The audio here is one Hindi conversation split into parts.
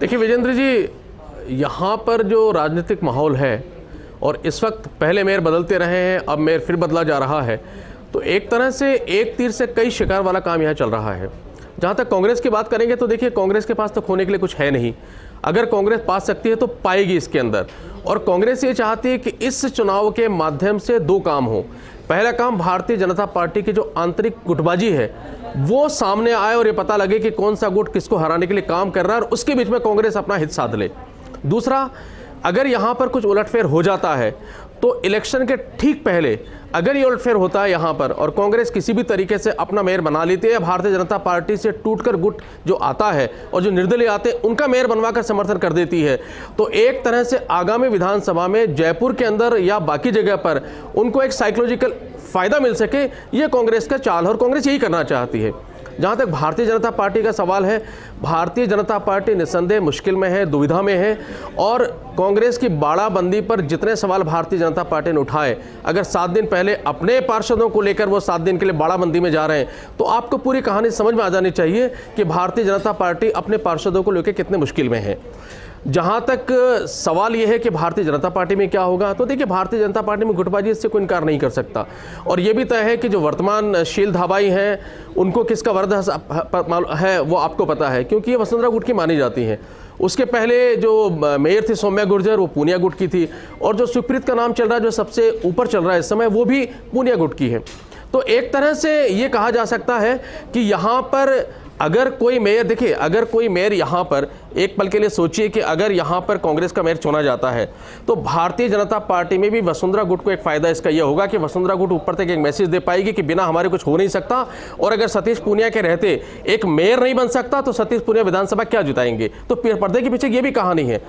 देखिए विजेंद्र जी, यहाँ पर जो राजनीतिक माहौल है और इस वक्त पहले मेयर बदलते रहे हैं, अब मेयर फिर बदला जा रहा है, तो एक तरह से एक तीर से कई शिकार वाला काम यहाँ चल रहा है। जहाँ तक कांग्रेस की बात करेंगे तो देखिए कांग्रेस के पास तो खोने के लिए कुछ है नहीं। अगर कांग्रेस पा सकती है तो पाएगी इसके अंदर, और कांग्रेस ये चाहती है कि इस चुनाव के माध्यम से दो काम हो। पहला काम, भारतीय जनता पार्टी की जो आंतरिक गुटबाजी है वो सामने आए और ये पता लगे कि कौन सा गुट किसको हराने के लिए काम कर रहा है और उसके बीच में कांग्रेस अपना हित साध ले। दूसरा, अगर यहाँ पर कुछ उलटफेर हो जाता है तो इलेक्शन के ठीक पहले अगर ये उलटफेर होता है यहाँ पर और कांग्रेस किसी भी तरीके से अपना मेयर बना लेती है, भारतीय जनता पार्टी से टूटकर गुट जो आता है और जो निर्दलीय आते हैं उनका मेयर बनवाकर समर्थन कर देती है, तो एक तरह से आगामी विधानसभा में जयपुर के अंदर या बाकी जगह पर उनको एक साइकोलॉजिकल फायदा मिल सके, ये कांग्रेस का चाल है और कांग्रेस यही करना चाहती है। जहाँ तक भारतीय जनता पार्टी का सवाल है, भारतीय जनता पार्टी निस्संदेह मुश्किल में है, दुविधा में है, और कांग्रेस की बाड़ाबंदी पर जितने सवाल भारतीय जनता पार्टी ने उठाए, अगर 7 दिन पहले अपने पार्षदों को लेकर वो 7 दिन के लिए बाड़ाबंदी में जा रहे हैं, तो आपको पूरी कहानी समझ में आ जानी चाहिए कि भारतीय जनता पार्टी अपने पार्षदों को लेकर कितने मुश्किल में है। जहाँ तक सवाल यह है कि भारतीय जनता पार्टी में क्या होगा, तो देखिए भारतीय जनता पार्टी में गुटबाजी इससे कोई इनकार नहीं कर सकता, और ये भी तय है कि जो वर्तमान शील धाबाई हैं उनको किसका वरद है वो आपको पता है, क्योंकि ये वसुंधरा गुट की मानी जाती हैं। उसके पहले जो मेयर थी सौम्या गुर्जर, वो पूनिया गुट की थी, और जो सुप्रीत का नाम चल रहा है जो सबसे ऊपर चल रहा है इस समय, वो भी पूनिया गुट की है। तो एक तरह से ये कहा जा सकता है कि यहाँ पर अगर कोई मेयर, देखिए अगर कोई मेयर यहाँ पर एक पल के लिए सोचिए कि अगर यहाँ पर कांग्रेस का मेयर चुना जाता है तो भारतीय जनता पार्टी में भी वसुंधरा गुट को एक फायदा इसका यह होगा कि वसुंधरा गुट ऊपर तक एक मैसेज दे पाएगी कि बिना हमारे कुछ हो नहीं सकता, और अगर सतीश पूनिया के रहते एक मेयर नहीं बन सकता तो सतीश पूनिया विधानसभा क्या जिताएंगे, तो पर्दे के पीछे ये भी कहानी है।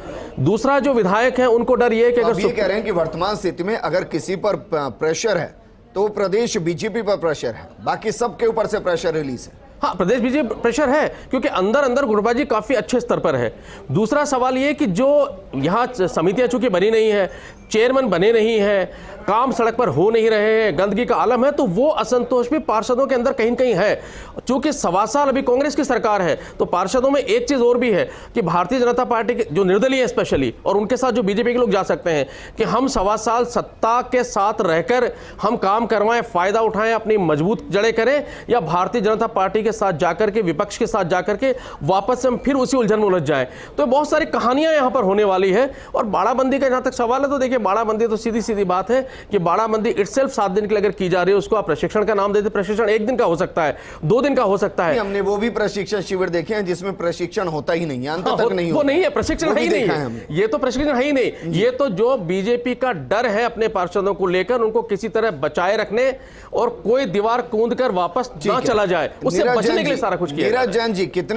दूसरा, जो विधायक है उनको डर ये है कि अगर ये कह रहे हैं कि वर्तमान स्थिति में अगर किसी पर प्रेशर है तो प्रदेश बीजेपी पर प्रेशर है, बाकी सबके ऊपर से प्रेशर रिलीज है। हाँ, प्रदेश बीजेपी प्रेशर है क्योंकि अंदर अंदर गुटबाजी काफी अच्छे स्तर पर है। दूसरा सवाल ये कि जो यहाँ समितियां चूंकि बनी नहीं है, चेयरमैन बने नहीं है, काम सड़क पर हो नहीं रहे हैं, गंदगी का आलम है, तो वो असंतोष भी पार्षदों के अंदर कहीं कहीं है। चूंकि 1.25 साल अभी कांग्रेस की सरकार है, तो पार्षदों में एक चीज और भी है कि भारतीय जनता पार्टी के जो निर्दलीय है स्पेशली, और उनके साथ जो बीजेपी के लोग जा सकते हैं कि हम 1.25 साल सत्ता के साथ रहकर हम काम करवाएं, फायदा उठाएं, अपनी मजबूत जड़ें करें, या भारतीय जनता पार्टी के साथ जाकर के, विपक्ष के साथ जाकर के वापस से हम फिर उसी उलझन में उलझ जाएं। तो बहुत सारी कहानियां यहां पर होने वाली है। और बाड़ाबंदी का जहां तक सवाल है, तो देखिए बाड़ाबंदी तो सीधी सीधी बात है कि बाड़ाबंदी इटसेल्फ 7 दिन के लिए अगर की जा रही है, उसको आप प्रशिक्षण का नाम देते, प्रशिक्षण 1 दिन का हो सकता है, 2 दिन का हो सकता है। हमने वो भी प्रशिक्षण शिविर देखे हैं जिसमें प्रशिक्षण होता ही नहीं है, अंत तक नहीं, वो नहीं है, प्रशिक्षण है ही नहीं है, ये तो प्रशिक्षण है ही नहीं। ये तो जो बीजेपी का डर है अपने पार्षदों को लेकर, उनको किसी तरह बचाए रखने और कोई दीवार कूद कर वापस ना चला जाए, उससे बचने के लिए सारा कुछ किया। नीरज जैन जी, कितने